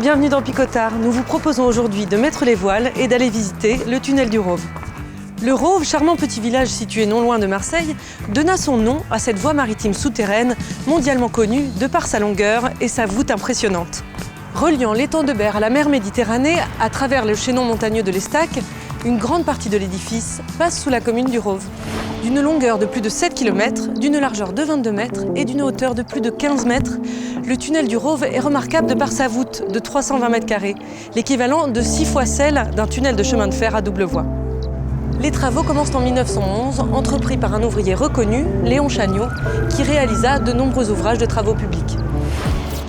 bienvenue dans Picotard. Nous vous proposons aujourd'hui de mettre les voiles et d'aller visiter le tunnel du Rove. Le Rove, charmant petit village situé non loin de Marseille, donna son nom à cette voie maritime souterraine mondialement connue de par sa longueur et sa voûte impressionnante. Reliant l'étang de Berre à la mer Méditerranée à travers le chaînon montagneux de l'Estac, une grande partie de l'édifice passe sous la commune du Rove. D'une longueur de plus de 7 km, d'une largeur de 22 mètres et d'une hauteur de plus de 15 mètres, le tunnel du Rove est remarquable de par sa voûte de 320 mètres carrés, l'équivalent de 6 fois celle d'un tunnel de chemin de fer à double voie. Les travaux commencent en 1911, entrepris par un ouvrier reconnu, Léon Chagnot, qui réalisa de nombreux ouvrages de travaux publics.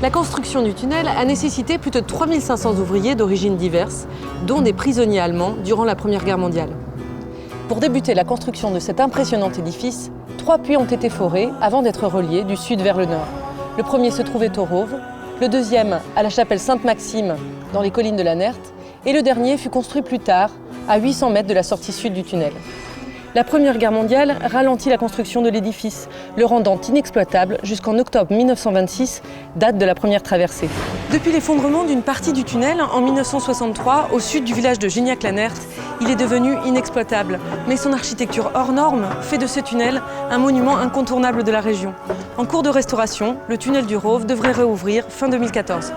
La construction du tunnel a nécessité plus de 3500 ouvriers d'origines diverses, dont des prisonniers allemands durant la Première Guerre mondiale. Pour débuter la construction de cet impressionnant édifice, 3 puits ont été forés avant d'être reliés du sud vers le nord. Le premier se trouvait au Rove, le deuxième à la chapelle Sainte-Maxime dans les collines de la Nerte, et le dernier fut construit plus tard, à 800 mètres de la sortie sud du tunnel. La Première Guerre mondiale ralentit la construction de l'édifice, le rendant inexploitable jusqu'en octobre 1926, date de la première traversée. Depuis l'effondrement d'une partie du tunnel en 1963, au sud du village de Gignac-la-Nerte, il est devenu inexploitable. Mais son architecture hors norme fait de ce tunnel un monument incontournable de la région. En cours de restauration, le tunnel du Rove devrait rouvrir fin 2014.